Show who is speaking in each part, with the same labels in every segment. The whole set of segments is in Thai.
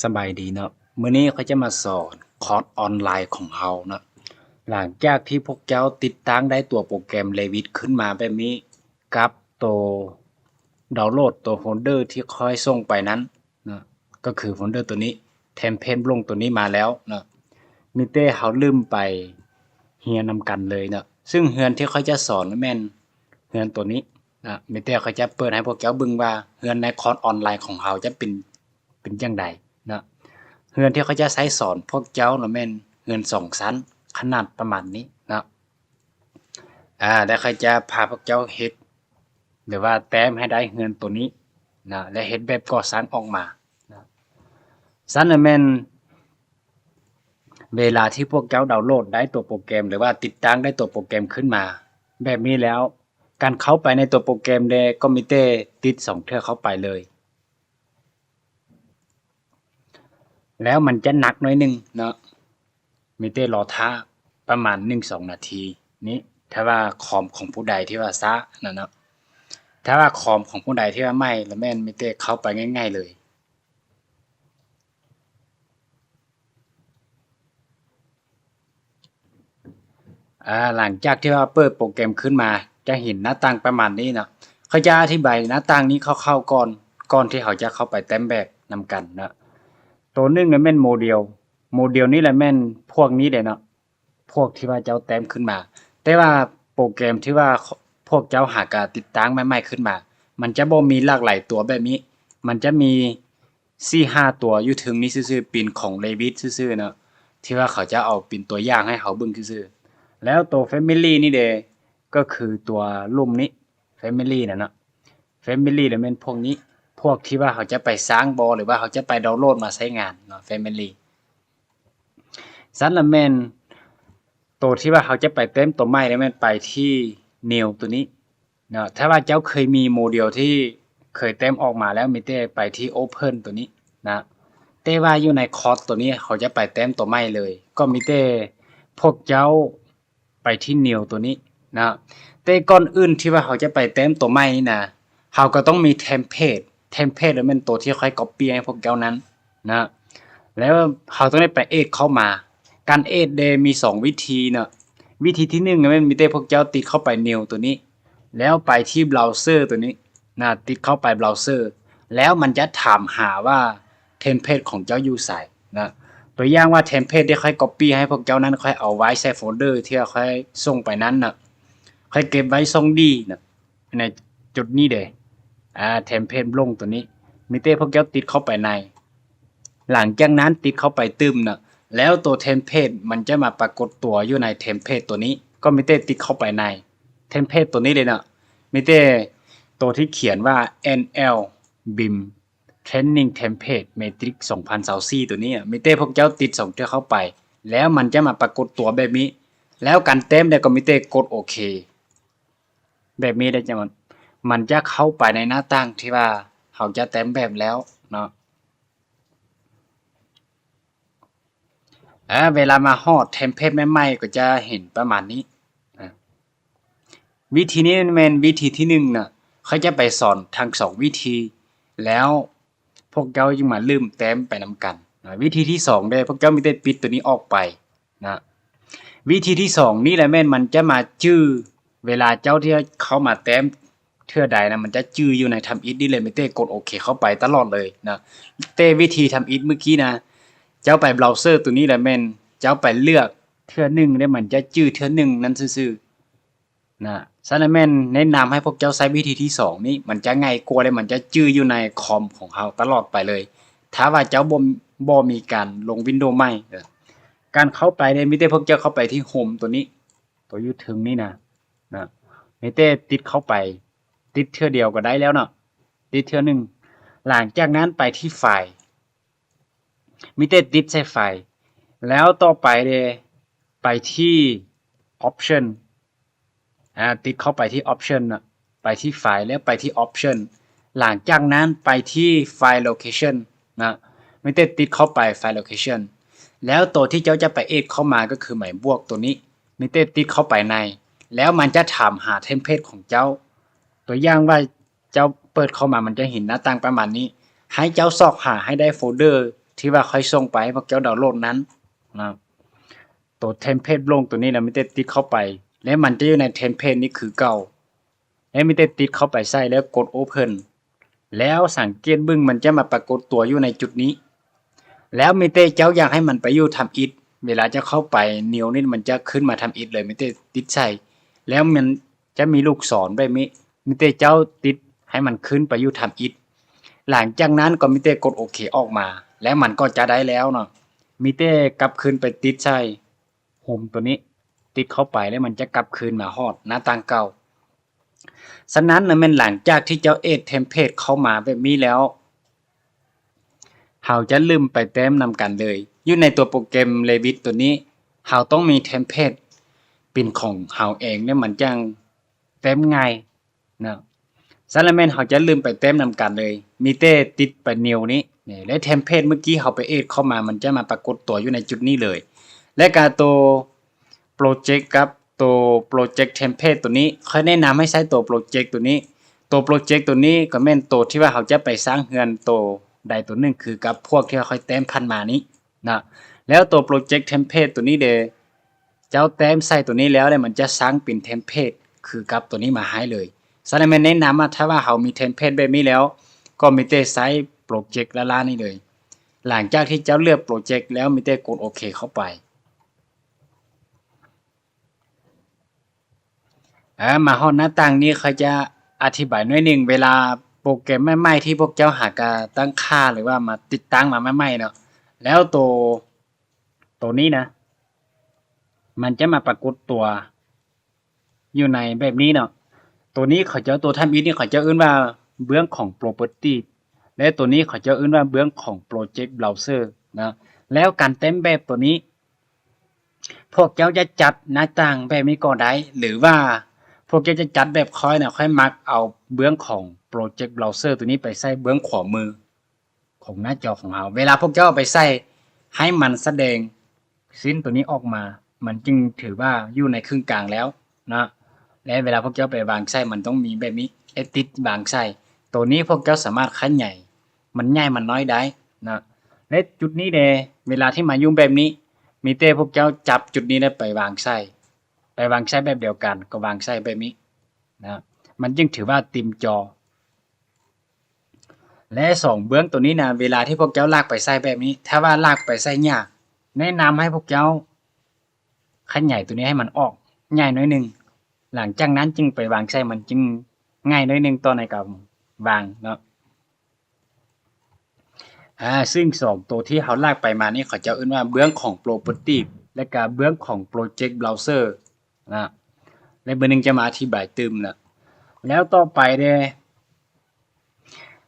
Speaker 1: สบายดีเนาะมื้อนี้เขาจะมาสอนคอร์สออนไลน์ของเราเนาะหลังจากที่พวกเจ้าติดตั้งได้ตัวโปรแกรม Revit ขึ้นมาแบบนี้กับตัวดาวน์โหลดตัวโฟลเดอร์ที่ค่อยส่งไปนั้นนะก็คือโฟลเดอร์ตัวนี้เทมเพลตลงตัวนี้มาแล้วเนาะมีแต่เฮาลืมไปเฮียนนำกันเลยเนาะซึ่งเฮือนที่เขาจะสอนแม่นเฮือนตัวนี้นะมีแต่เขาจะเปิดให้พวกเจ้าเบิ่งว่าเฮือนในคอร์สออนไลน์ของเราจะเป็นจังใดเนาะ เฮือนที่เขาจะใช้สอนพวกเจ้าเนาะแม่นเฮือนสองชั้นขนาดประมาณนี้เนาะแล้วเขาจะพาพวกเจ้าเฮ็ดหรือว่าแต้มให้ได้เฮือนตัวนี้นะและเฮ็ดแบบก่อสร้างออกมานะซั้นน่ะแม่นเวลาที่พวกเจ้าดาวน์โหลดได้ตัวโปรแกรมหรือว่าติดตั้งได้ตัวโปรแกรมขึ้นมาแบบนี้แล้วการเข้าไปในตัวโปรแกรมได้ก็มีแต่ติด2เทื่อเข้าไปเลยแล้วมันจะหนักหน่อยหนึงเนาะ มีแต่รอท่าประมาณ1-2นาทีนี้ถ้าว่าคอมของผู้ใดที่ว่าช้านั่นเนาะถ้าว่าคอมของผู้ใดที่ว่าไม่แล้วแม่นมีแต่เข้าไปง่ายๆเลยหลังจากที่ว่าเปิดโปรแกรมขึ้นมาจะเห็นหน้าต่างประมาณนี้เนาะเขาจะอธิบายหน้าต่างนี้คร่าวๆก่อนที่เขาจะเข้าไปแต่งแบบนำกันเนาะตัวหนึ่งน่ะแม่นโมเดลนี่แหละแม่นพวกนี้เลยเนาะพวกที่ว่าเจ้าแต่งขึ้นมาแต่ว่าโปรแกรมที่ว่าพวกเจ้าหากะติดตั้งใหม่ๆขึ้นมามันจะบ่มีหลากหลายตัวแบบนี้มันจะมี4-5ตัวอยู่ถึงนี้ซื่อๆปินของ Revit ซื่อๆเนาะที่ว่าเขาจะเอาเป็นตัวอย่างให้เขาเบิ่งซื่อๆแล้วตัว Family นี่เด้ก็คือตัวรุ่มนี้ Family น่ะเนาะ Family แล้วแม่นพวกนี้พวกที่ว่าเขาจะไปสร้างบ่หรือว่าเขาจะไปดาวน์โหลดมาใช้งานเนาะ Family ซั้นละแม่นตัวที่ว่าเขาจะไปเต็มตัวใหม่แล้วแม่นไปที่ New ตัวนี้เนาะถ้าว่าเจ้าเคยมีโมเดลที่เคยเต็มออกมาแล้วมีแต่ไปที่ Open ตัวนี้นะแต่ว่าอยู่ในคอร์สตัวนี้เขาจะไปเต็มตัวใหม่เลยก็มีแต่พวกเจ้าไปที่ New ตัวนี้นะแต่ก่อนอื่นที่ว่าเขาจะไปเต็มตัวใหม่นี่นะเขาก็ต้องมีเทมเพลตแล้วแม่นตัวที่ค่อย copy ให้พวกเจ้านั้นนะแล้วเขาต้องได้ไปเอดเข้ามาการเอดเดมี2วิธีเนาะวิธีที่1มันมีแต่พวกเจ้าติดเข้าไป New ตัวนี้แล้วไปที่เบราว์เซอร์ตัวนี้นะติดเข้าไปเบราว์เซอร์แล้วมันจะถามหาว่าเทมเพลตของเจ้าอยู่ไสนะตัวอย่างว่าเทมเพลตที่ค่อย copy ให้พวกเจ้านั้นค่อยเอาไว้ใส่โฟลเดอร์ที่ค่อยส่งไปนั้นน่ะค่อยเก็บไว้ส่งดีนะในจุดนี้เด้เทมเพลตลงตัวนี้มีแต่พวกเจ้าติดเข้าไปในหลังจากนั้นติดเข้าไปตึมน่ะแล้วตัวเทมเพลตมันจะมาปรากฏตัวอยู่ในเทมเพลตตัวนี้ก็มีแต่ติดเข้าไปในเทมเพลตตัวนี้เลยเนาะมีแต่ตัวที่เขียนว่า NL BIM Training Template Matrix 2024ตัวนี้มีแต่พวกเจ้าติด2เทื่อเข้าไปแล้วมันจะมาปรากฏตัวแบบนี้แล้วการเต็มได้ก็มีแต่กดโอเคแบบนี้ได้จังมันจะเข้าไปในหน้าต่างที่ว่าเขาจะเต็มแบบแล้วเนาะเวลามาฮอดเทมเพลตใหม่ๆก็จะเห็นประมาณนี้วิธีนี้แม่นวิธีที่1น่ะเขาจะไปสอนทั้ง2วิธีแล้วพวกเจ้าจึงมาลืมแต้มไปนำกันวิธีที่2เด้พวกเจ้ามีแต่ปิดตัวนี้ออกไปนะวิธีที่2นี่แหละแม่นมันจะมาจื้อเวลาเจ้าที่เข้ามาแต้มเทื่อใดนะมันจะจื้ออยู่ในทำอิฐนี่เลยไม่ได้กดโอเคเข้าไปตลอดเลยนะแต่วิธีทำอิฐเมื่อกี้นะเจ้าไปเบราว์เซอร์ตัวนี้แหละแม่นเจ้าไปเลือกเทื่อหนึ่งแล้วมันจะจื้อเทื่อหนึ่งนั้นซื่อๆนะฉะนั้นแม่นแนะนำให้พวกเจ้าใช้วิธีที่2นี้มันจะง่ายกว่าและมันจะจื้ออยู่ในคอมของเราตลอดไปเลยถ้าว่าเจ้าบ่มีการลง Windows ใหม่การเข้าไปเนี่ยมีแต่พวกเจ้าเข้าไปที่โฮมตัวนี้ตัวอยู่ถึงนี่นะมีแต่ติดเข้าไปติดเทื่อเดียวก็ได้แล้วเนาะติดเทื่อหนึ่งหลังจากนั้นไปที่ไฟล์มีแต่ติดใส่ไฟล์แล้วต่อไปเลยไปที่ Option ติดเข้าไปที่ Option น่ะไปที่ไฟล์แล้วไปที่ Option หลังจากนั้นไปที่ไฟล์ Location นะไม่ได้ติดเข้าไปไฟล์ Location แล้วตัวที่เจ้าจะไปเอดเข้ามาก็คือหมายบวกตัวนี้ไม่ได้ติดเข้าไปในแล้วมันจะถามหาเทมเพลตของเจ้าตัวอย่างว่าเจ้าเปิดเข้ามามันจะเห็นหน้าต่างประมาณนี้ให้เจ้าซอกหาให้ได้โฟลเดอร์ ที่ว่าค่อยส่งไปให้พวกเจ้าดาวน์โหลดนั้นนะตัวเทมเพลตลงตัวนี้นะมีแต่ติดเข้าไปและมันจะอยู่ในเทมเพลตนี้คือเก่าและมีแต่ติดเข้าไปใส่แล้วกด Open แล้วสังเกตบึ้งมันจะมาปรากฏตัวอยู่ในจุดนี้แล้วมีแต่เจ้าอยากให้มันไปอยู่ทำอิฐเวลาจะเข้าไปนิวนี่มันจะขึ้นมาทำอิฐเลยมีแต่ติดใส่แล้วมันจะมีลูกศรแบบนี้มีแต่เจ้าติดให้มันขึ้นไปอยู่ทำอิฐหลังจากนั้นก็มีแต่กดโอเคออกมาแล้วมันก็จะได้แล้วเนาะมีแต่กลับคืนไปติดใส่โฮมตัวนี้ติดเข้าไปแล้วมันจะกลับคืนมาฮอดหน้าต่างเก่าฉะนั้นนะแม่นหลังจากที่เจ้าเอทเทมเพลตเข้ามาแบบนี้แล้วเราจะลืมไปแต้มนำกันเลยอยู่ในตัวโปรแกรม Revit ตัวนี้เราต้องมีเทมเพลตเป็นของเราเองเนี่ยมันจังแต้มง่ายนะฉะนั้นแม่นเราจะลืมไปแต้มนำกันเลยมีแต่ติดไปนิวนี้นี่และเทมเพลตเมื่อกี้เราไปเอทเข้ามามันจะมาปรากฏตัวอยู่ในจุดนี้เลยและการตัวโปรเจกต์กับตัวโปรเจกต์เทมเพลตตัวนี้ค่อยแนะนำให้ใช้ตัวโปรเจกต์ตัวนี้ตัวโปรเจกต์ตัวนี้ก็แม่นตัวที่ว่าเราจะไปสร้างเฮือนตัวใดตัวหนึ่งคือกับพวกที่เราค่อยแต้มพันมานี้นะแล้วตัวโปรเจกต์เทมเพลตตัวนี้เดเจ้าแต้มใส่ตัวนี้แล้วเนี่ยมันจะสร้างเป็นเทมเพลตคือกับตัวนี้มาให้เลยฉะนั้นแนะนำว่าถ้าว่าเรามีเทมเพลตแบบนี้แล้วก็มีแต่ใช้โปรเจกต์ละล่านี่เลยหลังจากที่เจ้าเลือกโปรเจกต์แล้วมีแต่กดโอเคเข้าไปมาฮอดหน้าต่างนี้เขาจะอธิบายหน่อยนึงเวลาโปรแกรมใหม่ๆที่พวกเจ้าหากาตั้งค่าหรือว่ามาติดตั้งมาใหม่ๆเนาะแล้วตัวนี้นะมันจะมาปรากฏตัวอยู่ในแบบนี้เนาะตัวนี้เขาจะตัวทำอิฐนี่เขาจะเอิ้นว่าเบื้องของ property และตัวนี้เขาจะเอิ้นว่าเบื้องของ project browser นะแล้วการเต็มแบบตัวนี้พวกเจ้าจะจัดหน้าต่างแบบนี้ก็ได้หรือว่าพวกเจ้าจะจัดแบบค่อยนะค่อยมักเอาเบื้องของ project browser ตัวนี้ไปใส่เบื้องขวามือของหน้าจอของเราเวลาพวกเจ้าไปใส่ให้มันแสดงชิ้นตัวนี้ออกมามันจึงถือว่าอยู่ในครึ่งกลางแล้วนะและเวลาพวกเจ้าไปวางไส้มันต้องมีแบบนี้ติดวางไส้ตัวนี้พวกเจ้าสามารถขั้นใหญ่มันใหญ่มันน้อยได้นะและจุดนี้เดเวลาที่มายุ่งแบบนี้มีแต่พวกเจ้าจับจุดนี้ได้ไปวางไส้แบบเดียวกันก็วางไส้แบบนี้นะมันจึงถือว่าติมจอและสองเบื้องตัวนี้นะเวลาที่พวกเจ้าลากไปไส้แบบนี้ถ้าว่าลากไปไส้ยากแนะนำให้พวกเจ้าขั้นใหญ่ตัวนี้ให้มันออกใหญ่น้อยนึงหลังจากนั้นจึงไปวางไส้มันจึงง่ายน้อยนึงตอนในการวางเนาะซึ่งสองตัวที่เขาลากไปมานี่เขาจะเอิ้นว่าเบื้องของ property และก็เบื้องของ project browser นะและเบอร์หนึ่งจะมาอธิบายตึมนะแล้วต่อไปเด้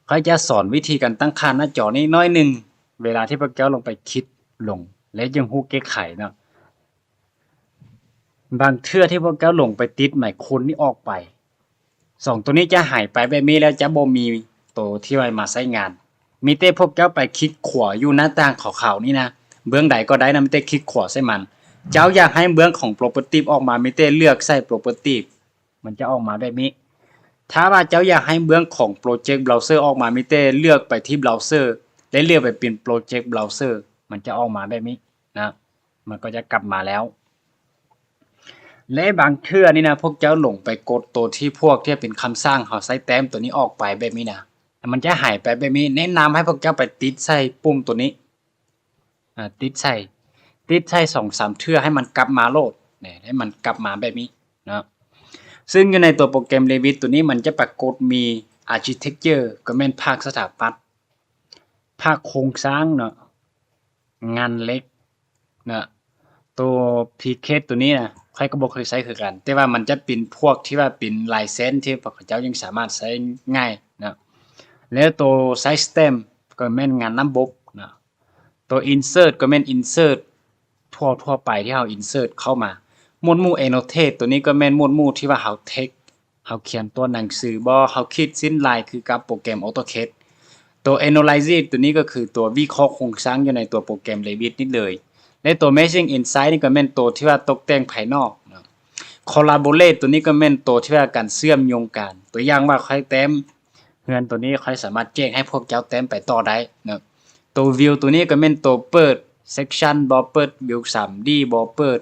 Speaker 1: เขาจะสอนวิธีการตั้งค่าหน้าจอนี้น้อยหนึ่งเวลาที่พวกเจ้าลงไปคิดลงและยังฮู้แก้ไขเนาะบางเทื่อที่พวกเจ้าลงไปติดหมายคนนี่ออกไปสองตัวนี้จะหายไปแบบนี้แล้วจะบ่มีตัวที่ไว้มาใช้งานมีแต่พวกเจ้าไปคลิกขวาอยู่หน้าต่างขาวๆนี่นะเบื้องใดก็ได้นะมีแต่คลิกขวาใส่มันเจ้าอยากให้เบื้องของ property ออกมามีแต่เลือกใส่ property มันจะออกมาแบบนี้ถ้าว่าเจ้าอยากให้เบื้องของ project browser ออกมามีแต่เลือกไปที่ browser และเลือกไปเป็น project browser มันจะออกมาแบบนี้นะมันก็จะกลับมาแล้วและบางเทื่อนี่นะพวกเจ้าหลงไปกดตัวที่พวกที่เป็นคำสร้างเขาใส่แต้มตัวนี้ออกไปแบบนี้นะมันจะหายไปแบบนี้แนะนำให้พวกเจ้าไปติดใส่ปุ่มตัวนี้ติดใส่2-3เทื่อให้มันกลับมาโลดเนี่ยให้มันกลับมาแบบนี้นะซึ่งอยู่ในตัวโปรแกรม Revit ตัวนี้มันจะปรากฏมี Architecture ก็แม่นภาคสถาปัตย์ภาคโครงสร้างเนาะงานเล็กนะตัว Precast ตัวนี้นะใครก็บ่เคยใช้คือกันแต่ว่ามันจะเป็นพวกที่ว่าเป็นลายเส้นที่พวกเจ้ายังสามารถใช้ง่ายนะแล้วตัว System ก็แม่นงานระบบนะตัว Insert ก็แม่น Insert ทั่วไปที่เฮา Insert เข้ามาหมวดหมู่ Annotate ตัวนี้ก็แม่นหมวดหมู่ที่ว่าเฮาเทคเฮาเขียนตัวหนังสือบ่เฮาคิดสิ้นลายคือกับโปรแกรม AutoCAD ตัว Analyze ตัวนี้ก็คือตัววิเคราะห์โครงสร้างอยู่ในตัวโปรแกรม Revit นี่เลยและตัว Meshing Insight นี่ก็แม่นตัวที่ว่าตกแต่งภายนอกนะ Collaborate ตัวนี้ก็แม่นตัวที่ว่าการเชื่อมโยงกันตัวอย่างว่าใครแต้มเฮือนตัวนี้ใครสามารถแจ้งให้พวกเจ้าแต้มไปต่อได้นะ ตัว view ตัวนี้ก็แม่นตัวเปิด section บ่เปิด view 3D บ่เปิด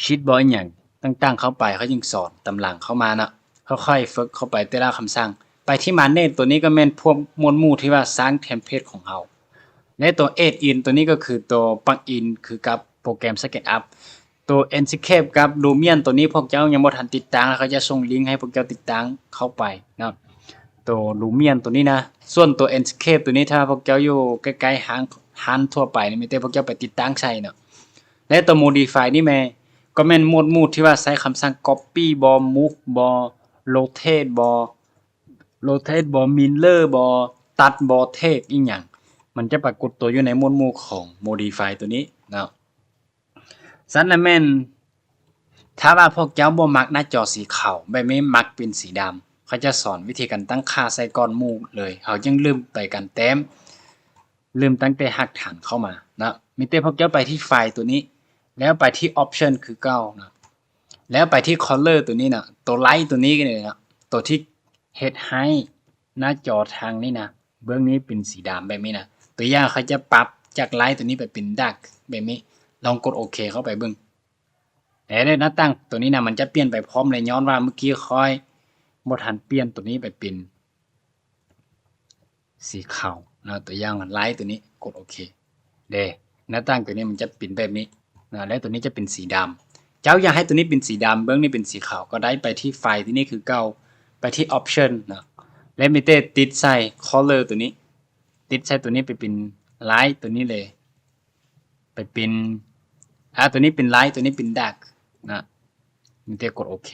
Speaker 1: sheet บ่อีหยังต่างๆเข้าไปเขาจึงสอนตำหลังเข้ามานะค่อยๆฝึกเข้าไปแต่ละคำสั่งไปที่ manage ตัวนี้ก็แม่นพวกมวลหมู่ที่ว่าสร้างเทมเพลตของเราและตัว add in ตัวนี้ก็คือตัว plug in คือกับโปรแกรม SketchUp ตัว Enscape กับ Lumion ตัวนี้พวกเจ้ายังบ่ทันติดตั้งแล้วเขาจะส่งลิงก์ให้พวกเจ้าติดตั้งเข้าไปนะครับตัว Lumion ตัวนี้นะส่วนตัว Enscape ตัวนี้ถ้าพวกเจ้าอยู่ใกล้ๆห้างทั่วไปนี่มีแต่พวกเจ้าไปติดตั้งใส่เนาะและตัว Modify นี่แม่ก็แม่นหมวดหมู่ที่ว่าใช้คำสั่ง copy บ่ move บ่ rotate บ่ mirror บ่ตัดบ่ take อีหยังมันจะปรากฏตัวอยู่ในหมวดหมู่ของ modify ตัวนี้เนาะซันและแม่นถ้าว่าพวกเจ้าบ่มักหน้าจอสีขาวแบบนี้มักเป็นสีดำเขาจะสอนวิธีการตั้งค่าใส่ก้อนหมู่เลยเขายังลืมไปกันแต้มลืมตั้งแต่หักฐานเข้ามานะมีแต่พวกเจ้าไปที่ไฟล์ตัวนี้แล้วไปที่ option คือเก้านะแล้วไปที่ color ตัวนี้นะตัว light ตัวนี้กันเลยนะตัวที่ head height หน้าจอทางนี้นะเบื้องนี้เป็นสีดำแบบนี้นะตัวอย่างเขาจะปรับจากไลท์ตัวนี้ไปเป็นดาร์กแบบนี้ลองกดโอเคเข้าไปเบื้องแต่ในหน้าตั้งตัวนี้นะมันจะเปลี่ยนไปพร้อมเลยย้อนว่าเมื่อกี้ค่อยบ่ทันเปลี่ยนตัวนี้ไปเป็นสีขาวนะตัวอย่างไลท์ตัวนี้กดโอเคเด้หน้าตั้งตัวนี้มันจะเป็นแบบนี้นะและตัวนี้จะเป็นสีดำเจ้าอยากให้ตัวนี้เป็นสีดำเบื้องนี้เป็นสีขาวก็ได้ไปที่ไฟล์ที่นี่คือเก้าไปที่ option นะและมีเตติดใส่ color ตัวนี้ติดใส่ตัวนี้ไปเป็นไลท์ตัวนี้เลยไปเป็นตัวนี้เป็นไลท์ตัวนี้เป็นดาร์กนะมีเตกดโอเค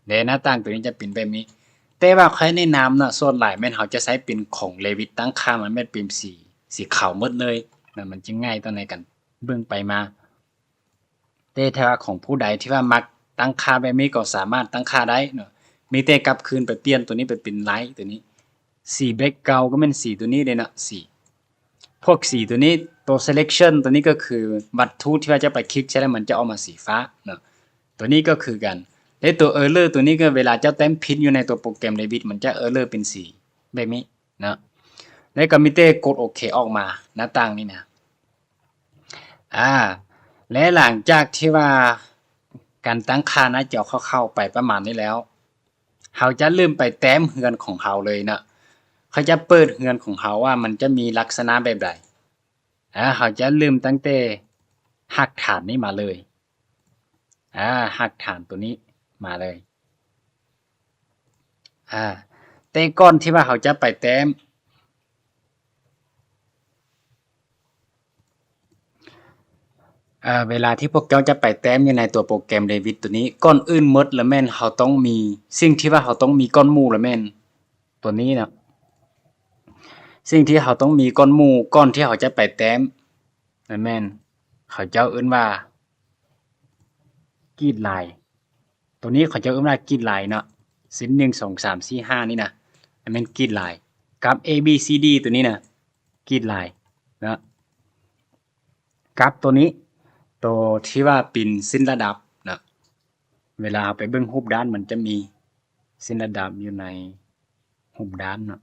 Speaker 1: และหน้าต่างตัวนี้จะเป็นแบบนี้แต่ว่าใครแนะนำนะส่วนหลายแม่นเขาจะใช้เป็นของ Revit ตั้งค่ามันแม่นเป็นสีขาวหมดเลยนะมันจึงง่ายตอนในกันเบิ่งไปมาแต่ถ้าของผู้ใดที่ว่ามักตั้งค่าแบบนี้ก็สามารถตั้งค่าได้เนาะมีแต่กลับคืนไปเปลี่ยนตัวนี้ไปเป็นไลท์ตัวนี้สีแบ็คเก่าก็เป็นสีตัวนี้เลยนะสีพวกสีตัวนี้ตัว selection ตัวนี้ก็คือวัตถุที่ว่าจะไปคลิกใช่แล้วมันจะออกมาสีฟ้าเนาะตัวนี้ก็คือกันและตัว error ตัวนี้ก็เวลาเจ้าแต้มพินอยู่ในตัวโปรแกรม Revit มันจะ error เป็นสีแบบนี้นะแล้วก็มีแต่กดโอเคออกมาหน้าต่างนี้นะและหลังจากที่ว่าการตั้งค่าหน้าจอเข้าๆไปประมาณนี้แล้วเขาจะลืมไปแต้มเฮือนของเขาเลยนะเขาจะเปิดเฮือนของเขาว่ามันจะมีลักษณะแบบใดเขาจะลืมตั้งแต่หักฐานนี้มาเลยหักฐานตัวนี้มาเลยแต่ก่อนที่ว่าเขาจะไปแต้มเวลาที่พวกเจ้าจะไปแต้มอยู่ในตัวโปรแกรม Revit ตัวนี้ก่อนอื่นหมดแล้วแม่นเขาต้องมีสิ่งที่ว่าเขาต้องมีก้อนหมู่แล้วแม่นตัวนี้นะสิ่งที่เขาต้องมีก้อนหมู่ก่อนที่เขาจะไปแต้มแม่นเขาเจ้าเอิ้นว่ากรีดลายตัวนี้เขาเจ้าเอิ้นว่ากรีดลายเนาะสิน1 2 3 4 5นี่นะแม่นกรีดลายกับ A B C D ตัวนี้นะกรีดลายนะกับตัวนี้ตัวที่ว่าเป็นสิ้นระดับนะเวลาไปเบิ่งรูปด้านมันจะมีสิ้นระดับอยู่ในรูปด้านเนาะ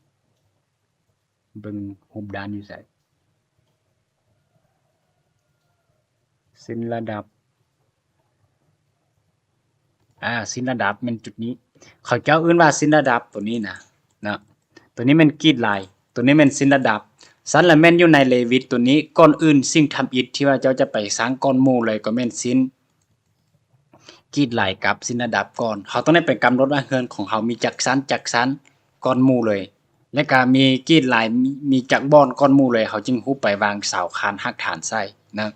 Speaker 1: เบิ่งรูปด้านอยู่ไสสิ้นระดับสิ้นระดับมันจุดนี้เขาเจ้าเอิ้นว่าสิ้นระดับตัวนี้นะตัวนี้มันกรีดลายตัวนี้มันสิ้นระดับซันและแม่นอยู่ใน Revit ตัวนี้ก่อนอื่นสิ่งทำอิฐที่ว่าเจ้าจะไปสร้างก้อนหมู่เลยก็แม่นสิ้นกรีดลายกับสิ้นระดับก่อนเขาต้องได้ไปกำหนดว่าเฮือนของเขามีจักชั้นก้อนหมู่เลยและก็มีกรีดลายมีจักบอนก้อนหมู่เลยเขาจึงฮู้ไปวางเสาคานหักฐานใส่นะ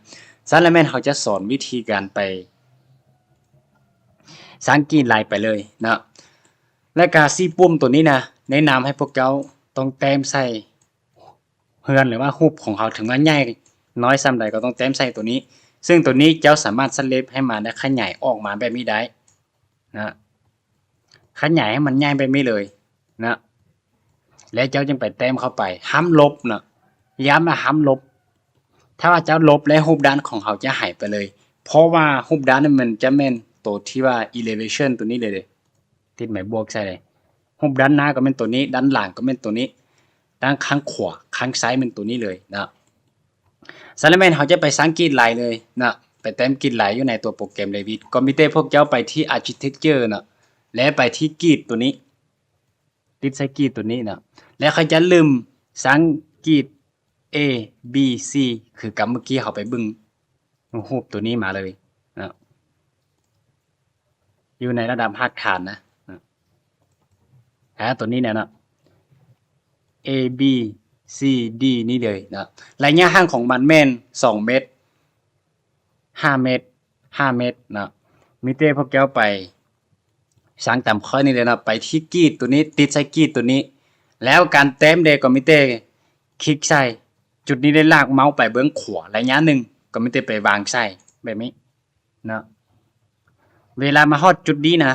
Speaker 1: ซันและแม่นเขาจะสอนวิธีการไปสร้างกรีดลายไปเลยนะและก็ซี่ปุ่มตัวนี้นะแนะนำให้พวกเจ้าต้องแต้มใส่เฮือนหรือว่ารูปของเขาถึงว่าใหญ่น้อยส่ำใดก็ต้องแต้มใส่ตัวนี้ซึ่งตัวนี้เจ้าสามารถสเล็บให้มันได้ขยายออกมาแบบนี้ได้นะขยายให้มันใหญ่แบบนี้เลยนะและเจ้าจึงไปแต้มเข้าไปห้ามลบนะย้ำนะห้ามลบถ้าว่าเจ้าลบและรูปด้านของเขาจะหายไปเลยเพราะว่ารูปด้านนั้นมันจะแม่นตัวที่ว่า elevation ตัวนี้เลยติดหมายบวกใส่เลยรูปด้านหน้าก็เป็นตัวนี้ด้านหลังก็เป็นตัวนี้ ตั้งข้างขวาข้างซ้ายมันตัวนี้เลยนะสารแมนเขาจะไปสร้างกรีดลายเลยนะไปเต็มกรีดลายอยู่ในตัวโปรแกรม Revit ก็มีแต่พวกเจ้าไปที่ Architecture นะและไปที่กรีดตัวนี้ติดใส่กรีดตัวนี้นะแล้วเขาจะลืมสร้างกรีด A B C คือกับเมื่อกี้เขาไปบึ้งรูปตัวนี้มาเลยนะอยู่ในระดับรากฐานนะตัวนี้เนี่ยนะ A B C D นี่เลยนะระยะห่างของมันแม่น2 เมตร 5 เมตร 5 เมตรนะมิเต้พวกแก้วไปสร้างตามข้อนี้เลยนะไปที่กรีดตัวนี้ติดใส่กรีดตัวนี้แล้วการเต็มเดก็มิเต้คลิกใส่จุดนี้ได้ลากเมาส์ไปเบื้องขวาระยะหนึ่งก็มิเต้ไปวางใส่แบบนี้นะเวลามาฮอดจุดนี้นะ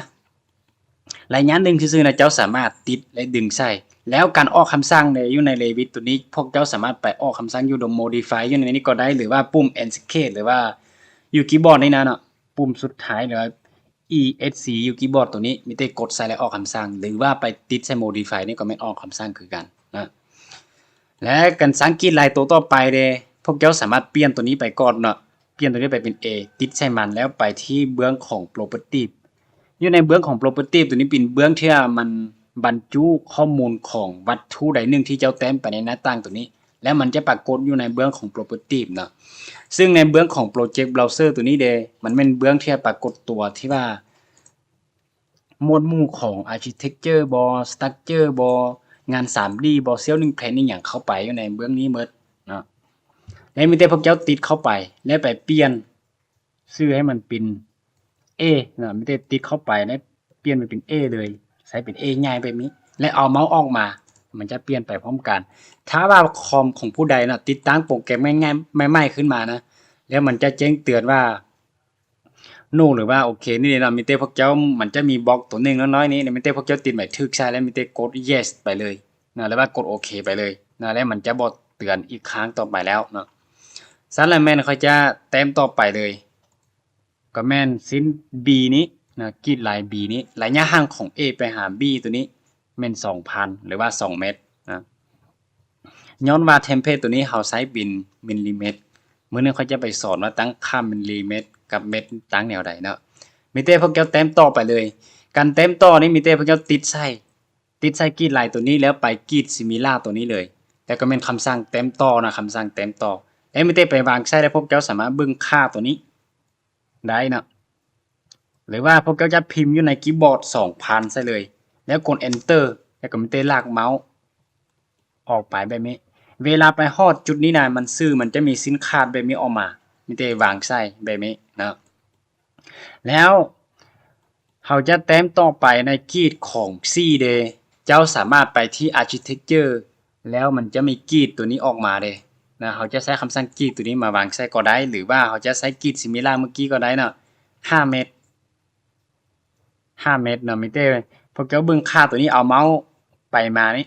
Speaker 1: ระยะหนึ่งซื่อๆนะเจ้าสามารถติดและดึงใส่แล้วการออกคำสั่งในอยู่ใน Revit ตัวนี้พวกเจ้าสามารถไปออกคำสั่งอยู่ตรง Modify อยู่ในนี้ก็ได้หรือว่าปุ่ม Escape หรือว่าอยู่คีย์บอร์ดนี่นะเนาะปุ่มสุดท้ายหรือว่า ESC อยู่คีย์บอร์ดตัวนี้มีแต่กดใส่และออกคำสั่งหรือว่าไปติดใส่ Modify นี่ก็ไม่ออกคำสั่งคือกันนะและการสังเกตลายตัวต่อไปเด้พวกเจ้าสามารถเปลี่ยนตัวนี้ไปก่อนเนาะเปลี่ยนตัวนี้ไปเป็น A ติดใส่มันแล้วไปที่เบื้องของ Property อยู่ในเบื้องของ Property ตัวนี้เป็นเบื้องที่มันบรรจุข้อมูลของวัตถุใดหนึ่งที่เจ้าแต้มไปในหน้าต่างตัวนี้แล้วมันจะปรากฏอยู่ในเบื้องของ Property เนาะซึ่งในเบื้องของ Project Browser ตัวนี้เดมันเป็นเบื้องที่ปรากฏตัวที่ว่าหมวดหมู่ของ Architecture บอ Structure บองาน 3D บอ Ceiling Planning อย่างเข้าไปอยู่ในเบื้องนี้หมดเนาะแล้วมีแต่พวกเจ้าติดเข้าไปแล้วไปเปลี่ยนชื่อให้มันเป็น A นะมีแต่ติดเข้าไปแล้วเปลี่ยนไปเป็น A เลยใช้เป็น A ง่ายแบบนี้และเอาเมาส์ออกมามันจะเปลี่ยนไปพร้อมกันถ้าว่าคอมของผู้ใดนะติดตั้งโปรแกรมง่ายๆไม่ขึ้นมานะแล้วมันจะแจ้งเตือนว่าโน่หรือว่าโอเคนี่เรามีเต้พวกเจ้ามันจะมีบล็อกตัวหนึ่งน้อยๆนี้มีเต้พวกเจ้าติดหมายถึกใช่แล้วมีเต้กด yes ไปเลยนะแล้วว่ากดโอเคไปเลยนะแล้วมันจะบอกเตือนอีกครั้งต่อไปแล้วเนาะสารแมนเขาจะเต็มต่อไปเลยก็แม่นสิ้น B นี้นะกรีดลาย B นี้ระยะห่างของ A ไปหา B ตัวนี้แม่น 2,000 หรือว่า2 เมตรนะย้อนว่าเทมเพลตตัวนี้เขาใช้บินมิลลิเมตรมื้อนึงเขาจะไปสอนว่าตั้งค่ามิลลิเมตรกับเมตรตั้งแนวใดเนาะมีเต้พวกเจ้าเต็มต่อไปเลยการเต็มต่อนี้มีเต้พวกเจ้าติดใส่กรีดลายตัวนี้แล้วไปกรีดซิมิล่าตัวนี้เลยแต่ก็เป็นคำสั่งเต็มต่อนะคำสั่งเต็มต่อแล้วมีเต้ไปวางใส่แล้วพวกเจ้าสามารถเบิ่งค่าตัวนี้ได้นะหรือว่าพวกเจ้าจะพิมพ์อยู่ในคีย์บอร์ด 2,000 ใส่เลยแล้วกด enter แล้วก็มีเต้ลากเมาส์ออกไปแบบนี้เวลาไปฮอดจุดนี้นะมันจะมีสินค้าแบบนี้ออกมามีเต้วางใส่แบบนี้นะแล้วเขาจะเต็มต่อไปในกรีดของ C day เจ้าสามารถไปที่ Architecture แล้วมันจะมีกรีดตัวนี้ออกมาเลยนะเขาจะใช้คำสั่งกรีดตัวนี้มาวางใส่ก็ได้หรือว่าเขาจะใช้กรีดซิมิล่าเมื่อกี้ก็ได้นะ5 เมตร 5 เมตรนะมิเต้พอเจ้าเบิ่งค่าตัวนี้เอาเมาส์ไปมานี่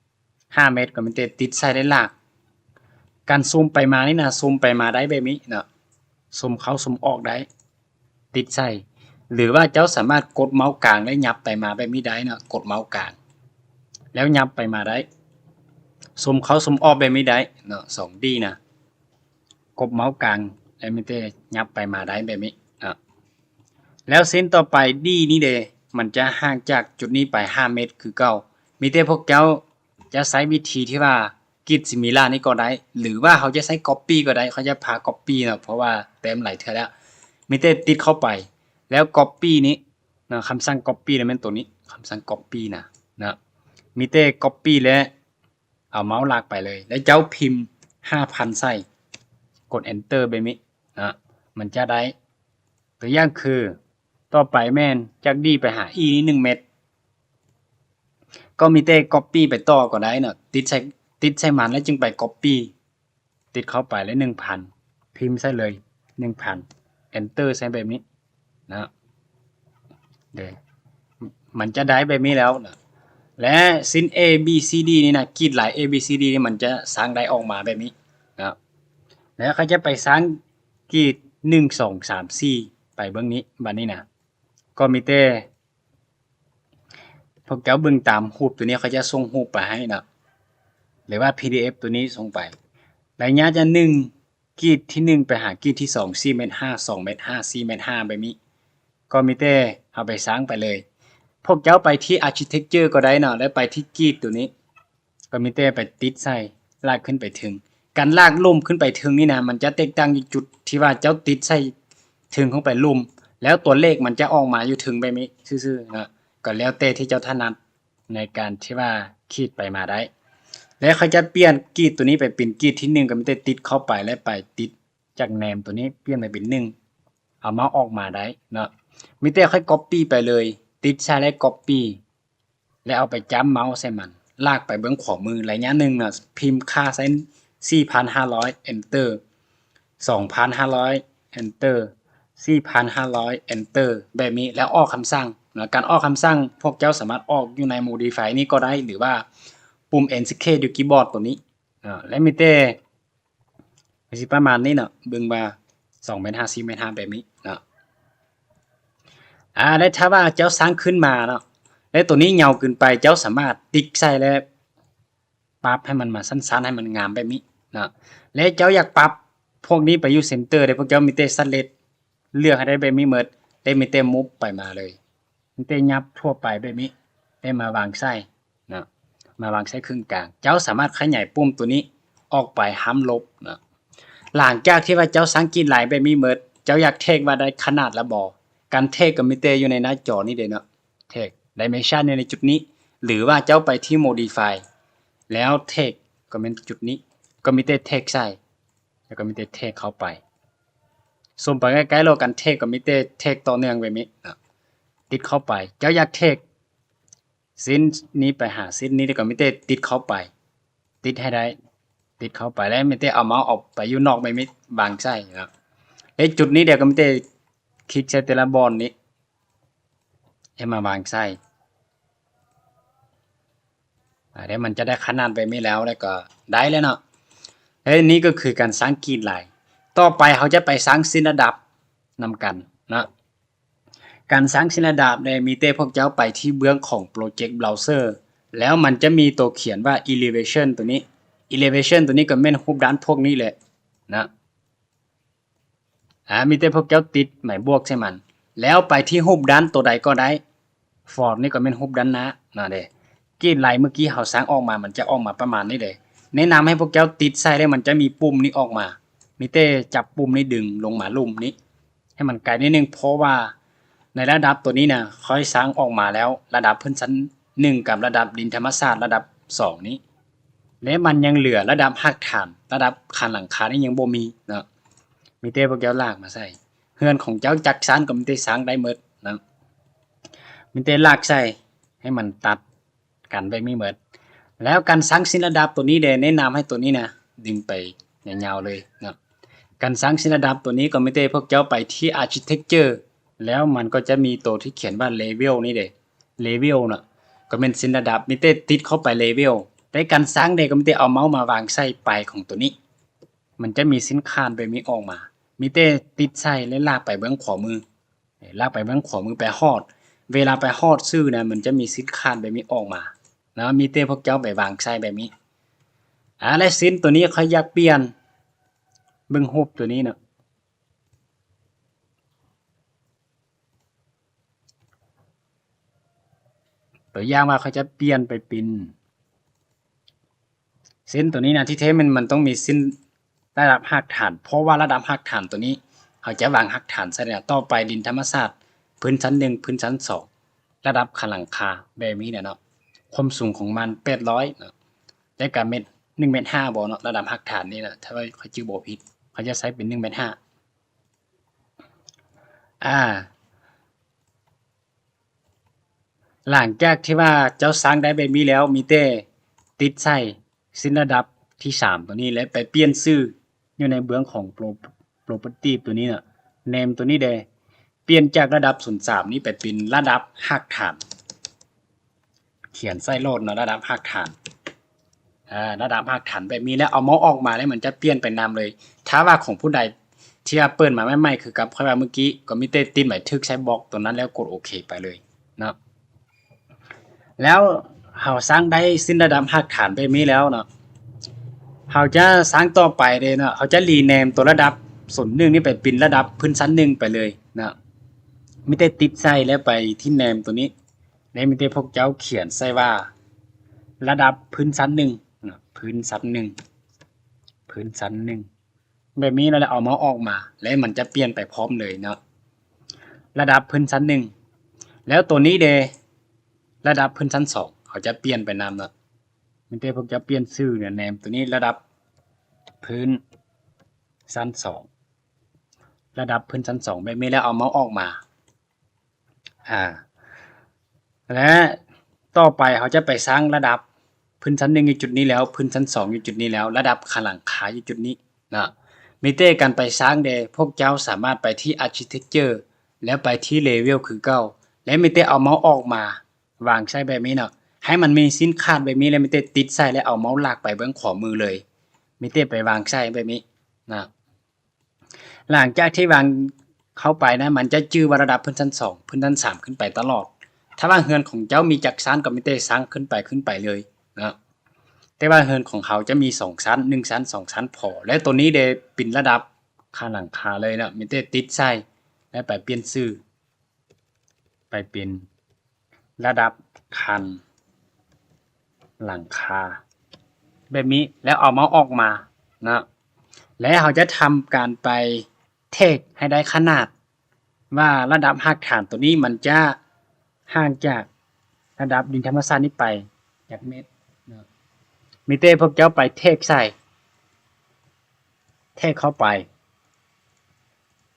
Speaker 1: 5 เมตรก็มิเต้ติดใส่ได้ลากการซูมไปมานี่นะซูมไปมาได้แบบนี้นะซูมเข้าซูมออกได้ติดใส่หรือว่าเจ้าสามารถกดเมาส์กลางและยับไปมาแบบนี้ได้นะกดเมาส์กลางแล้วยับไปมาได้ซูมเข้าซูมออกแบบนี้ได้เนาะ 2D นะกดเมาส์กลางแล้วมิเต้ยับไปมาได้แบบนี้แล้วเส้นต่อไปดีนี่เดมันจะห่างจากจุดนี้ไป5 เมตรคือเก่ามีแต่พวกเจ้าจะใช้วิธีที่ว่ากรีดซิมิล่านี่ก็ได้หรือว่าเขาจะใช้ก๊อปปี้ก็ได้เขาจะพาก๊อปปี้นะเพราะว่าเต็มหลายเทื่อแล้วมีแต่ติดเข้าไปแล้วก๊อปปี้นี้นะคำสั่งก๊อปปี้นะเป็นตัวนี้คำสั่งก๊อปปี้นะมีแต่ก๊อปปี้แล้วเอาเมาส์ลากไปเลยแล้วเจ้าพิมพ์ 5,000 ใส่กด enter แบบนี้นะมันจะได้ตัวอย่างคือต่อไปแม่นจากดีไปหา e นี่1 เมตรก็มีแต่ copy ไปต่อก็ได้เนาะติดใส่มันแล้วจึงไป copy ติดเข้าไปแล้ว 1,000 พิมพ์ใส่เลย 1,000 enter ใส่แบบนี้นะเดี๋ยวมันจะได้แบบนี้แล้วนะและสิ้น A B C D นี่นะกรีดหลาย A B C D นี่มันจะสร้างได้ออกมาแบบนี้นะแล้วเขาจะไปสร้างกรีด1 2 3 4ไปเบื้องนี้บัดนี้นะก็มีแต่พวกเจ้าเบิ่งตามรูปตัวนี้เขาจะส่งรูปไปให้นะ หรือว่า PDF ตัวนี้ส่งไประยะจะ1กีดที่1ไปหากีดที่2 4 เมตร 5 2 เมตร 5 4 เมตร 5แบบนี้ก็มีแต่เอาไปสร้างไปเลยพวกเจ้าไปที่ Architecture ก็ได้เนาะแล้วไปที่กีดตัวนี้ก็มีแต่ไปติดใส่ลากขึ้นไปถึงการลากลุ่มขึ้นไปถึงนี่นะมันจะแตกต่างจากจุดที่ว่าเจ้าติดใส่ถึงเข้าไปลุ่มแล้วตัวเลขมันจะออกมาอยู่ถึงแบบนี้ซื่อๆนะก็แล้วแต่ที่เจ้าถนัดในการที่ว่าขีดไปมาได้แล้วเขาจะเปลี่ยนกีดตัวนี้ไปเป็นกีดที่1ก็มีแต่ติดเข้าไปแล้วไปติดจากแนมตัวนี้เปลี่ยนไปเป็น1เอามาออกมาได้เนาะมีแต่ค่อย copy ไปเลยติดใส่แล้ว copy แล้วเอาไปจ้ำเมาส์ใส่มันลากไปเบื้องขวามือระยะหนึ่งน่ะพิมพ์ค่าใส่ 4,500 enter 2,500 enter 4,500 enter แบบนี้แล้วออกคำสั่งนะการออกคำสั่งพวกเจ้าสามารถออกอยู่ใน modify นี้ก็ได้หรือว่าปุ่ม escape อยู่คีย์บอร์ดตัวนี้และมีแต่สิประมาณนี้เนาะเบิ่งมา2เมตร5 4เมตร5แบบนี้เนาะแล้วถ้าว่าเจ้าสร้างขึ้นมาเนาะและตัวนี้เงาเกินไปเจ้าสามารถติ๊กใส่แล้วปรับให้มันมาสั้นๆให้มันงามแบบนี้นะและเจ้าอยากปรับพวกนี้ไปอยู่เซนเตอร์ได้พวกเจ้ามีแต่สเลดเลือกให้ได้แบบนี้หมดได้มีแต่มุฟไปมาเลยมีแต่ยับทั่วไปแบบนี้ได้มาวางไส้นะมาวางไส้ครึ่งกลางเจ้าสามารถขยายปุ่มตัวนี้ออกไปห้ามลบนะหลังจากที่ว่าเจ้าสังเกตหลายแบบนี้หมดเจ้าอยากเทคว่าได้ขนาดละบ่การเทคก็มีแต่อยู่ในหน้าจอนี้เด้เนาะเทคdimension ในจุดนี้หรือว่าเจ้าไปที่ modify แล้วเทคก็เป็นจุดนี้ก็มีแต่เทคใส่แล้วก็มีแต่เทคเข้าไปส่งไปใกล้ๆเรากันเทคก็มีแต่เทคต่อเนื่องแบบนี้ติดเข้าไปเจ้าอยากเทคสิ้นนี้ไปหาสิ้นนี้ก็มีแต่ติดเข้าไปติดให้ได้ติดเข้าไปแล้วมีแต่เอาเมาส์ออกไปอยู่นอกไม่บางใส่ครับจุดนี้เดี๋ยวก็มีแต่คลิกใส่แต่ละบอลนี้ให้มาวางไส้เดี๋ยวมันจะได้ขนาดไปไม่แล้วก็ได้แล้วเนาะนี่ก็คือการสร้างกรีดลายต่อไปเขาจะไปสร้างสิ้นระดับนำกันนะการสร้างสิ้นระดับเนี่ยมีแต่พวกเจ้าไปที่เบื้องของ Project Browser แล้วมันจะมีตัวเขียนว่า elevation ตัวนี้ elevation ตัวนี้ก็เป็นรูปด้านพวกนี้แหละนะมีแต่พวกเจ้าติดหมายบวกใช่มันแล้วไปที่รูปด้านตัวใดก็ได้ Ford นี่ก็เป็นรูปด้านหน้านะเด้กรีดลายเมื่อกี้เขาสร้างออกมามันจะออกมาประมาณนี้เลยแนะนำให้พวกเจ้าติดใส่ได้มันจะมีปุ่มนี้ออกมามีแต่จับปุ่มนี้ดึงลงมาลุ่มนี้ให้มันไกลนิดนึงเพราะว่าในระดับตัวนี้นะค่อยสร้างออกมาแล้วระดับพื้นชั้น1กับระดับดินธรรมศาสตร์ระดับ2นี้และมันยังเหลือระดับหักฐานระดับคานหลังคานี่ยังบ่มีนะมีแต่พวกเจ้าลากมาใส่เฮือนของเจ้าจักสร้างก็มีแต่สร้างได้หมดนะมีแต่ลากใส่ให้มันตัดกันไปไม่หมดแล้วการสร้างสิ้นระดับตัวนี้แนะนำให้ตัวนี้นะดึงไปยาวๆเลยนะการสร้างสิ้นระดับตัวนี้ก็ไม่ได้พวกเจ้าไปที่ Architecture แล้วมันก็จะมีตัวที่เขียนว่า Level นี่เด้ Level น่ะก็เป็นสิ้นระดับมีแต่ติดเข้าไป Level แต่การสร้างเด้ก็มีแต่เอาเมาส์มาวางใส่ปลายของตัวนี้มันจะมีสิ้นคานไปมีออกมามีแต่ติดใส่และลากไปเบื้องขวามือลากไปเบื้องขวามือไปฮอดเวลาไปฮอดซื่อนะมันจะมีสิ้นคานแบบนี้ออกมานะมีแต่พวกเจ้าไปวางใส่แบบนี้และสิ้นตัวนี้เขาอยากเปลี่ยนเบิ่งรูปตัวนี้เนาะตัวอย่างว่าเขาจะเปลี่ยนไปเป็นเส้นตัวนี้นะที่แท้มันต้องมีสิ้นระดับหักฐานเพราะว่าระดับหักฐานตัวนี้เขาจะวางหักฐานใส่ต่อไปดินธรรมศาสตร์พื้นชั้น1พื้นชั้น2ระดับคานหลังคาแบบนี้เนาะความสูงของมัน800เนาะได้กับเม็ด1เมตร5บ่เนาะระดับหักฐานนี่นะถ้าว่าเขาชื่อบ่ผิดเขาจะใช้เป็น1เมตร5หลังจากที่ว่าเจ้าสร้างได้แบบนี้แล้วมีแต่ติดใส่สิ้นระดับที่3ตัวนี้และไปเปลี่ยนชื่ออยู่ในเบื้องของ property ตัวนี้น่ะ name ตัวนี้เด้เปลี่ยนจากระดับ03นี้ไปเป็นระดับหักฐานเขียนใส่โลดเนาะระดับหักฐานระดับหักฐานแบบนี้แล้วเอาเมาส์ออกมาแล้วมันจะเปลี่ยนไปนามเลยถ้าว่าของผู้ใดที่ว่าเปิดมาใหม่ๆคือกับค่อยว่าเมื่อกี้ก็มีแต่ติดหมายทึกใช้บล็อกตัวนั้นแล้วกดโอเคไปเลยเนาะแล้วเราสร้างได้สิ้นระดับหักฐานไปมีแล้วเนาะ เขาจะสร้างต่อไปเลยเนาะเขาจะรีเนมตัวระดับส่วนหนึ่งนี่ไปเป็นระดับพื้นชั้นหนึ่งไปเลยนะไม่ได้ติดใส่แล้วไปที่เนมตัวนี้ในไม่ได้พวกเจ้าเขียนใส่ว่าระดับพื้นชั้นหนึ่งนะพื้นชั้นหนึ่งพื้นชั้นหนึ่งแบบนี้เราเอาเมาส์ออกมาแล้วมันจะเปลี่ยนไปพร้อมเลยเนาะระดับพื้นชั้นหนึ่งแล้วตัวนี้เดระดับพื้นชั้นสองเขาจะเปลี่ยนไปนามเนาะไม่ได้พวกเจ้าเปลี่ยนชื่อเนี่ยเนมตัวนี้ระดับพื้นชั้นสองระดับพื้นชั้นสองแบบนี้แล้วเอาเมาส์ออกมาและต่อไปเขาจะไปสร้างระดับพื้นชั้นหนึ่งอยู่จุดนี้แล้วพื้นชั้นสองอยู่จุดนี้แล้วระดับข้างหลังคาอยู่จุดนี้นะมีเต้การไปสร้างเดพวกเจ้าสามารถไปที่ Architecture แล้วไปที่ Level คือเก้าและมีเต้เอาเมาส์ออกมาวางใส่แบบนี้เนาะให้มันมีสิ้นคาดแบบนี้แล้วมีเต้ติดใส่แล้วเอาเมาส์ลากไปเบื้องขวามือเลยมีเต้ไปวางใส่แบบนี้นะหลังจากที่วางเข้าไปนะมันจะจื้อว่าระดับพื้นชั้นสองพื้นชั้นสามขึ้นไปตลอดถ้าว่าเฮือนของเจ้ามีจักชั้นก็มีเต้สร้างขึ้นไปเลยนะแต่ว่าเฮือนของเขาจะมี2ชั้น1ชั้น2ชั้นพอและตัวนี้เดเป็นระดับข้างหลังคาเลยนะมีเต้ติดใส่และไปเปลี่ยนชื่อไปเป็นระดับคันหลังคาแบบนี้แล้วเอาเมาส์ออกมานะและเขาจะทำการไปเทคให้ได้ขนาดว่าระดับหักฐานตัวนี้มันจะห่างจากระดับดินธรรมชาตินี้ไปจากเมตรนะมีเต้พวกเจ้าไปเทคใส่เทคเข้าไป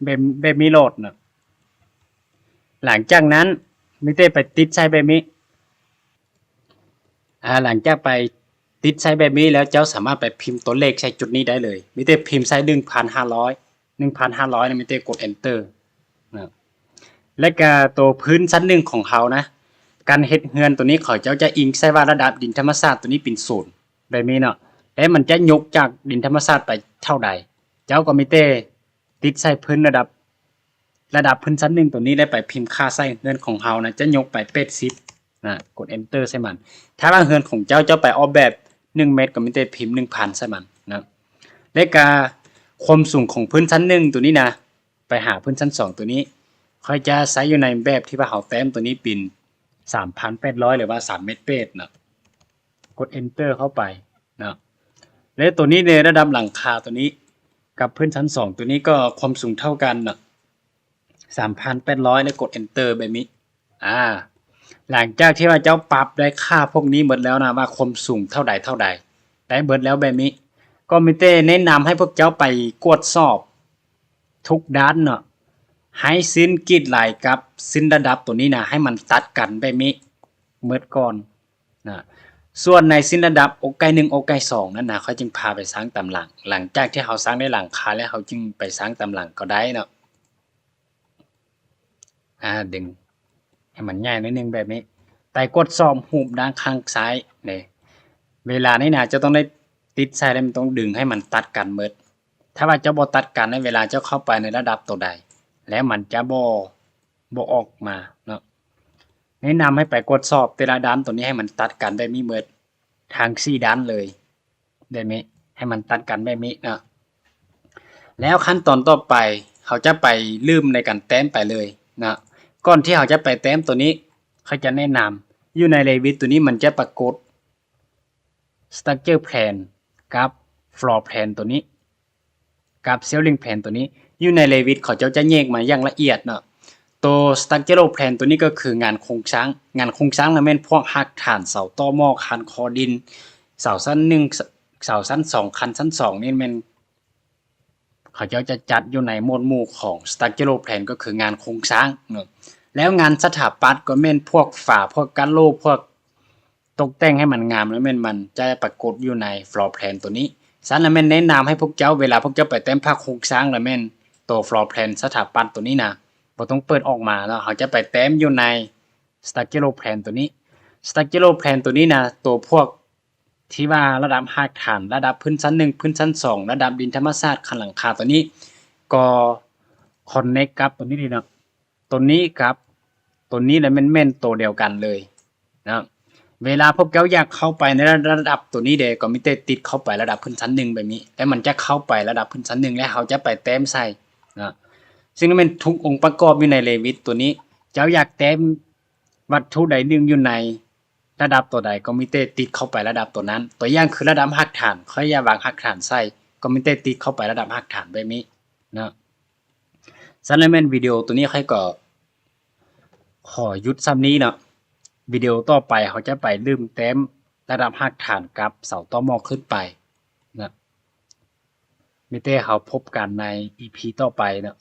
Speaker 1: แบบมีโหลดนะหลังจากนั้นมีเต้ไปติดใส่แบบนี้หลังจากไปติดใส่แบบนี้แล้วเจ้าสามารถไปพิมพ์ตัวเลขใส่จุดนี้ได้เลยมีเต้พิมพ์ใส่1,500มีเต้กด enter นะและก็ตัวพื้นชั้นหนึ่งของเขานะการเฮ็ดเฮือนตัวนี้เขาเจ้าจะอิงใส่ว่าระดับดินธรรมชาติตัวนี้เป็นศูนย์แบบนี้เนาะแล้วมันจะยกจากดินธรรมชาติไปเท่าใดเจ้าก็มีเต้ติดใส่พื้นระดับพื้นชั้นหนึ่งตัวนี้ได้ไปพิมพ์ค่าใส่เฮือนของเขานะจะยกไป80นะกด enter ใส่มันถ้าว่าเฮือนของเจ้าไปออกแบบ1เมตรก็มีเต้พิมพ์ 1,000 ใส่มันนะและก็ความสูงของพื้นชั้น1ตัวนี้นะไปหาพื้นชั้น2ตัวนี้ค่อยจะใช้อยู่ในแบบที่ว่าเขาแต้มตัวนี้เป็น 3,800 หรือว่า3เมตรเปรนะกด enter เข้าไปนะและตัวนี้ในระดับหลังคาตัวนี้กับพื้นชั้น2ตัวนี้ก็ความสูงเท่ากันนะ3,800 แล้วกด enter แบบนี้หลังจากที่ว่าเจ้าปรับได้ค่าพวกนี้หมดแล้วนะว่าความสูงเท่าใดได้เบิดแล้วแบบนี้ก็มีแต่แนะนำให้พวกเจ้าไปกวดสอบทุกด้านเนาะให้สิ้นกีดไหลกับสิ้นระดับตัวนี้นะให้มันตัดกันแบบนี้เมื่อก่อนนะส่วนในสิ้นระดับอกไก่1อกไก่2นั่นนะเขาจึงพาไปสร้างตำหลังหลังจากที่เขาสร้างได้หลังคาแล้วเขาจึงไปสร้างตำหลังก็ได้เนาะดึงให้มันง่ายนิดนึงแบบนี้แต่กดสอบหูบด้านข้างซ้ายเนี่ยเวลานี้นะจะต้องได้ติดใส่แล้วมันต้องดึงให้มันตัดกันเบิดถ้าว่าเจ้าบ่ตัดกันในเวลาเจ้าเข้าไปในระดับตัวใดแล้วมันจะบ่ออกมาเนาะแนะนำให้ไปกดสอบแต่ละด้านตัวนี้ให้มันตัดกันแบบนี้เบิดทาง4ด้านเลยได้ไหมให้มันตัดกันแบบนี้เนาะแล้วขั้นตอนต่อไปเขาจะไปลืมในการแต้มไปเลยนะก่อนที่เขาจะไปแต้มตัวนี้เขาจะแนะนำอยู่ใน Revit ตัวนี้มันจะปรากฏ Structure Plan กับ Floor Plan ตัวนี้กับ Ceiling Plan ตัวนี้อยู่ใน Revit เขาจะแยกมาอย่างละเอียดเนาะตัว Structural Plan ตัวนี้ก็คืองานโครงสร้างแล้วแม่นพวกหักฐานเสาต่อหม้อคันคอดินเสาชั้น1เสาชั้น2คันชั้น2นี่แม่นเขาจะจัดอยู่ในหมวดหมู่ของ Structural Plan ก็คืองานโครงสร้างเนาะแล้วงานสถาปัตย์ก็แม่นพวกฝาพวกกันโลพวกตกแต่งให้มันงามแล้วแม่นมันจะปรากฏอยู่ใน Floor Plan ตัวนี้ฉันแล้วแม่นแนะนำให้พวกเจ้าเวลาพวกเจ้าไปเต็มภาคโครงสร้างแล้วแม่นตัว Floor Plan สถาปัตย์ตัวนี้นะบ่ต้องเปิดออกมาแล้วเขาจะไปเต็มอยู่ใน Structural Plan ตัวนี้ Structural Plan ตัวนี้นะตัวพวกที่ว่าระดับหักฐานระดับพื้นชั้น1พื้นชั้น2ระดับดินธรรมชาติขั้นหลังคาตัวนี้ก็คอนเนคกับตัวนี้ดีเนาะตัวนี้ครับตัวนี้แหละแม่นตัวเดียวกันเลยนะ เวลาพวกเจ้าอยากเข้าไปในระดับตัวนี้เด้ก็มีแต่ติดเข้าไประดับขึ้นชั้นหนึ่งแบบนี้แล้วมันจะเข้าไประดับขึ้นชั้นหนึ่งแล้วเขาจะไปแต้มใส่นะซึ่งมันทุกองค์ประกอบอยู่ใน Revit ตัวนี้เจ้าอยากแต้มวัตถุใดหนึ่งอยู่ในระดับตัวใดก็มีแต่ติดเข้าไประดับตัวนั้นตัวอย่างคือระดับรากฐานเขาอยากวางรากฐานใส่ก็มีแต่ติดเข้าไประดับรากฐานแบบนี้นะสำหรับแม่นวิดีโอตัวนี้ใครก็ขอหยุดซ้ำนี้เนาะวิดีโอต่อไปเขาจะไปลืมแต้มระดับรากฐานกับเสาต่อหม้อขึ้นไปนะมีแต่เขาพบกันใน EP ต่อไปเนาะ